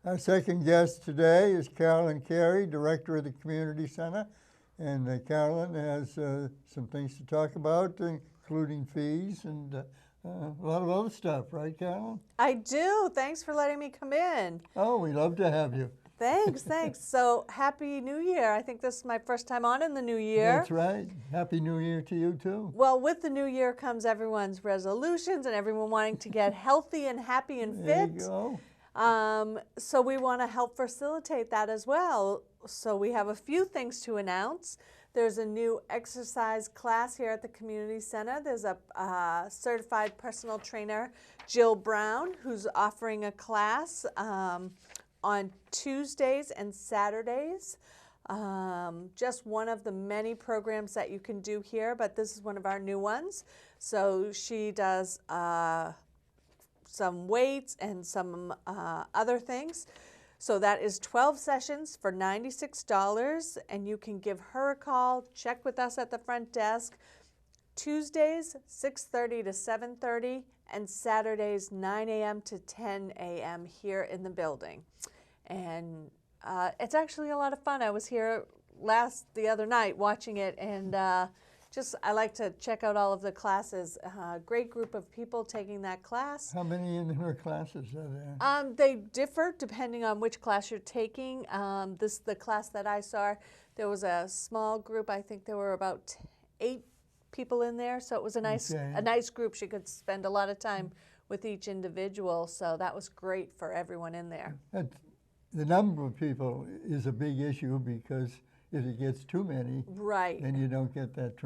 Our second guest today is Carolyn Carey, Director of the Community Center. And Carolyn has some things to talk about, including fees and a lot of other stuff, right, Carolyn? I do. Thanks for letting me come in. Oh, we love to have you. Thanks. So Happy New Year. I think this is my first time on in the new year. That's right. Happy New Year to you, too. Well, with the new year comes everyone's resolutions and everyone wanting to get healthy and happy and fit. There you go. So we want to help facilitate that as well. So we have a few things to announce. There's a new exercise class here at the community center. There's a certified personal trainer, Jill Brown, who's offering a class on Tuesdays and Saturdays. Just one of the many programs that you can do here, but this is one of our new ones. So she does some weights and some other things. So that is 12 sessions for $96, and you can give her a call, check with us at the front desk. Tuesdays, 6:30 to 7:30, and Saturdays, 9 a.m. to 10 a.m. here in the building. And it's actually a lot of fun. I was here the other night watching it, and I like to check out all of the classes. Great group of people taking that class. How many in her classes are there? They differ depending on which class you're taking. The class that I saw, there was a small group. I think there were about 8 people in there, so it was a nice group. She could spend a lot of time with each individual, so that was great for everyone in there. The number of people is a big issue because if it gets too many, right, then you don't get that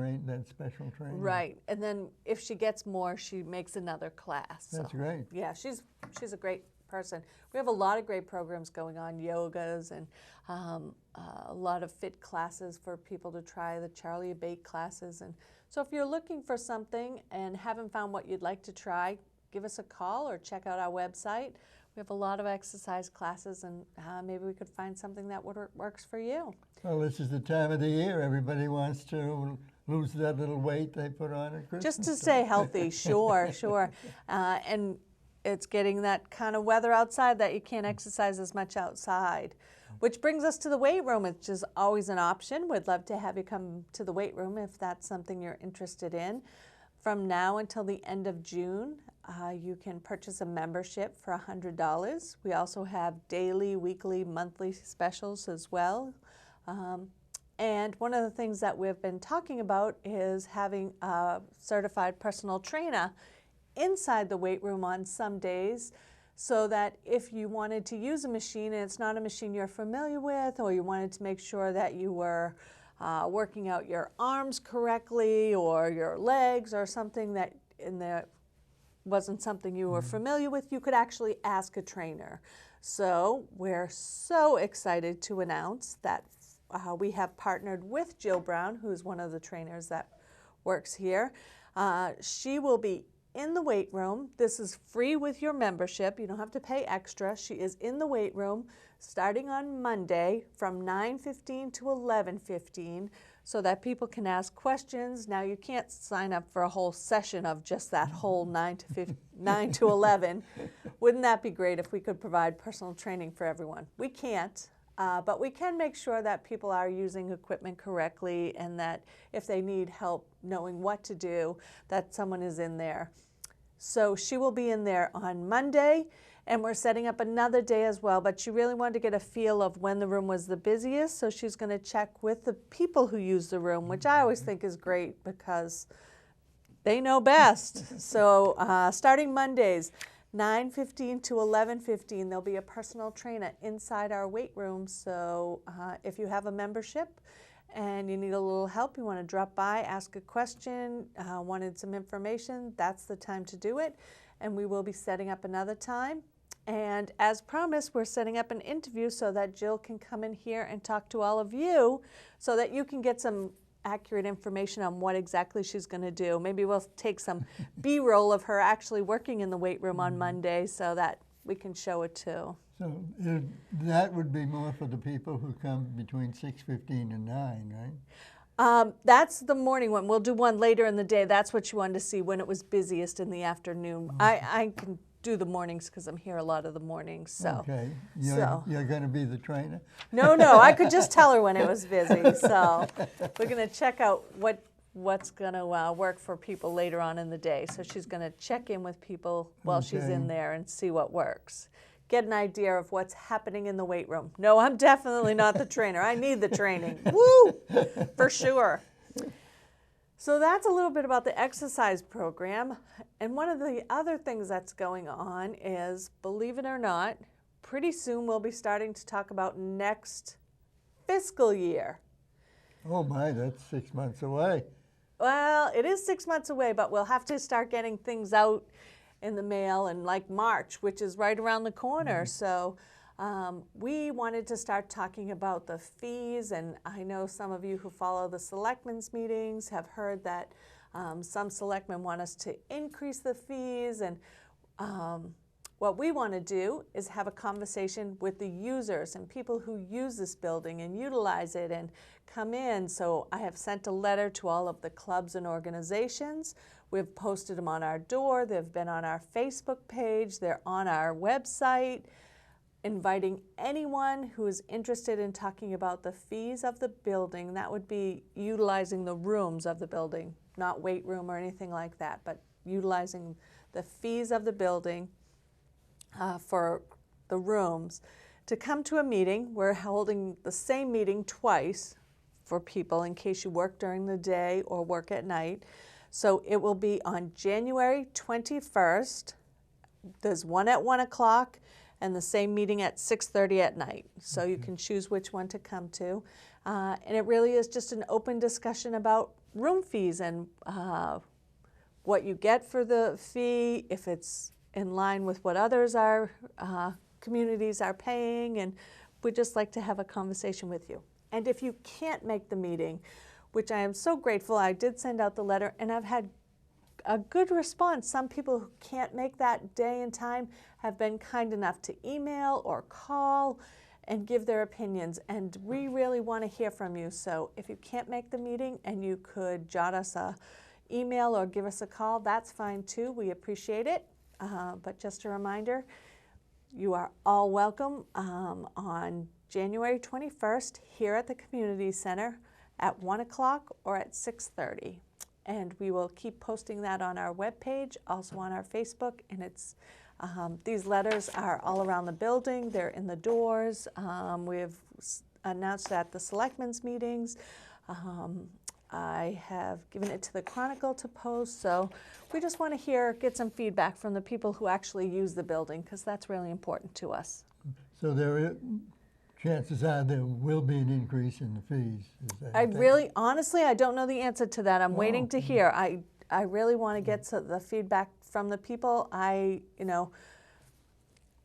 special training. Right, and then if she gets more, she makes another class. That's great. Yeah, she's a great person. We have a lot of great programs going on, yogas and a lot of fit classes for people to try, the Charlie Abate classes. And so if you're looking for something and haven't found what you'd like to try, give us a call or check out our website. We have a lot of exercise classes, and maybe we could find something that works for you. Well, this is the time of the year. Everybody wants to lose that little weight they put on at Christmas. Just to stay healthy, sure. And it's getting that kind of weather outside that you can't exercise as much outside. Which brings us to the weight room, which is always an option. We'd love to have you come to the weight room if that's something you're interested in. From now until the end of June, you can purchase a membership for $100. We also have daily, weekly, monthly specials as well. And one of the things that we've been talking about is having a certified personal trainer inside the weight room on some days, so that if you wanted to use a machine and it's not a machine you're familiar with, or you wanted to make sure that you were working out your arms correctly or your legs or something that wasn't something you were familiar with, you could actually ask a trainer. So we're so excited to announce that we have partnered with Jill Brown, who's one of the trainers that works here. She will be in the weight room. This is free with your membership. You don't have to pay extra. She is in the weight room starting on Monday from 9:15 to 11:15, so that people can ask questions. Now, you can't sign up for a whole session of just that whole 9 to 11. Wouldn't that be great if we could provide personal training for everyone? We can't, but we can make sure that people are using equipment correctly, and that if they need help knowing what to do, that someone is in there. So she will be in there on Monday, and we're setting up another day as well, but she really wanted to get a feel of when the room was the busiest, so she's going to check with the people who use the room, which I always think is great because they know best. So starting Mondays, 9:15 to 11:15, there'll be a personal trainer inside our weight room. So if you have a membership and you need a little help, you want to drop by, ask a question, wanted some information, that's the time to do it. And we will be setting up another time. And as promised, we're setting up an interview so that Jill can come in here and talk to all of you so that you can get some accurate information on what exactly she's going to do. Maybe we'll take some B-roll of her actually working in the weight room on Monday so that we can show it too. So that would be more for the people who come between 6:15 and 9, right? That's the morning one. We'll do one later in the day. That's what you wanted to see when it was busiest in the afternoon. I can do the mornings because I'm here a lot of the mornings. So Okay, so- you're going to be the trainer? no, I could just tell her when it was busy. So we're going to check out what's going to work for people later on in the day. So she's going to check in with people while she's Okay. in there and see what works. Get an idea of what's happening in the weight room. No, I'm definitely not the trainer. I need the training. Woo! For sure. So that's a little bit about the exercise program. And one of the other things that's going on is, believe it or not, pretty soon we'll be starting to talk about next fiscal year. Oh my, that's 6 months away. Well, it is 6 months away, but we'll have to start getting things out in the mail in like March, which is right around the corner. So we wanted to start talking about the fees, and I know some of you who follow the selectmen's meetings have heard that some selectmen want us to increase the fees, and what we want to do is have a conversation with the users and people who use this building and utilize it and come in. So I have sent a letter to all of the clubs and organizations. We've posted them on our door. They've been on our Facebook page. They're on our website, inviting anyone who is interested in talking about the fees of the building. That would be utilizing the rooms of the building, not weight room or anything like that, but utilizing the fees of the building for the rooms, to come to a meeting. We're holding the same meeting twice for people in case you work during the day or work at night. So it will be on January 21st. There's one at 1 o'clock and the same meeting at 6:30 at night. So you can choose which one to come to. And it really is just an open discussion about room fees and what you get for the fee, if it's in line with what others are, communities are paying, and we'd just like to have a conversation with you. And if you can't make the meeting, which I am so grateful, I did send out the letter, and I've had a good response. Some people who can't make that day and time have been kind enough to email or call and give their opinions, and we really want to hear from you. So if you can't make the meeting and you could jot us a email or give us a call, that's fine too. We appreciate it. But just a reminder, you are all welcome on January 21st here at the Community Center at 1 o'clock or at 6:30. And we will keep posting that on our webpage, also on our Facebook. And it's these letters are all around the building. They're in the doors. We've announced at the selectmen's meetings. I have given it to the Chronicle to post. So we just want to get some feedback from the people who actually use the building, because that's really important to us. So chances are there will be an increase in the fees. Honestly, I don't know the answer to that. I'm waiting to hear. I really want to get the feedback from the people.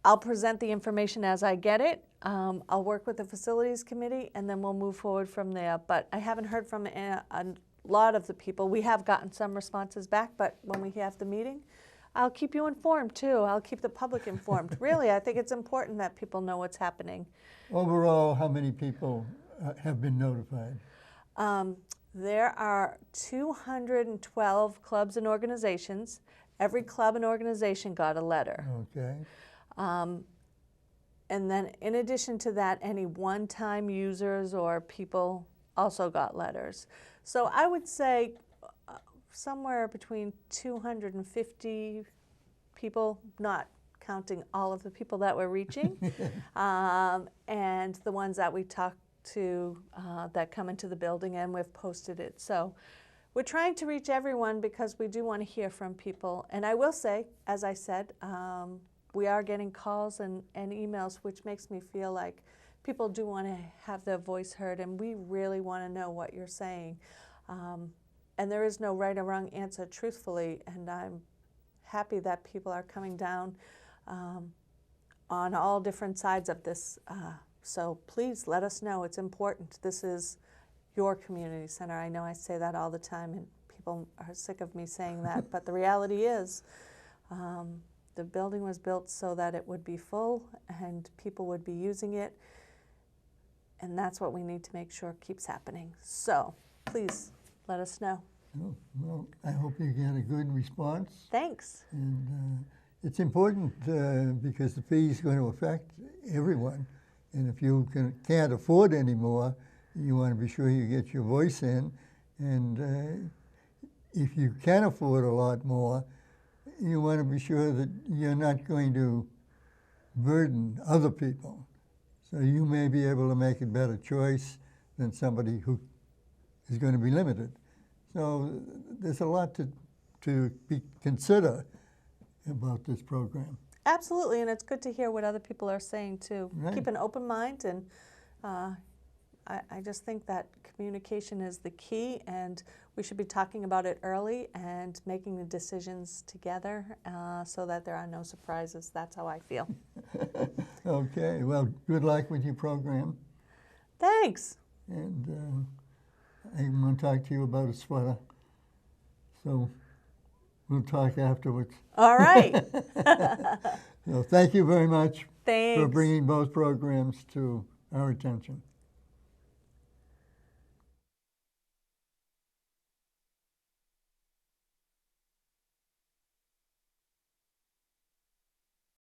I'll present the information as I get it. I'll work with the facilities committee, and then we'll move forward from there. But I haven't heard from a lot of the people. We have gotten some responses back, but when we have the meeting, I'll keep you informed too. I'll keep the public informed. Really, I think it's important that people know what's happening. Overall, how many people have been notified? There are 212 clubs and organizations. Every club and organization got a letter. Okay. And then in addition to that, any one-time users or people also got letters. So I would say somewhere between 250 people, not counting all of the people that we're reaching, and the ones that we talk to that come into the building, and we've posted it. So we're trying to reach everyone because we do want to hear from people. And I will say, as I said, we are getting calls and emails, which makes me feel like people do want to have their voice heard, and we really want to know what you're saying. And there is no right or wrong answer, truthfully, and I'm happy that people are coming down on all different sides of this. So please let us know. It's important. This is your community center. I know I say that all the time, and people are sick of me saying that, but the reality is the building was built so that it would be full and people would be using it, and that's what we need to make sure keeps happening. So please let us know. Oh, well, I hope you get a good response. Thanks. And it's important because the fee is going to affect everyone. And if you can't afford any more, you want to be sure you get your voice in. And if you can afford a lot more, you want to be sure that you're not going to burden other people. So you may be able to make a better choice than somebody who is going to be limited. So there's a lot to consider about this program. Absolutely, and it's good to hear what other people are saying too. Right. Keep an open mind, and I just think that communication is the key, and we should be talking about it early and making the decisions together so that there are no surprises. That's how I feel. Okay, well, good luck with your program. Thanks. And I'm going to talk to you about a sweater. So we'll talk afterwards. All right. So thank you very much Thanks. for bringing both programs to our attention.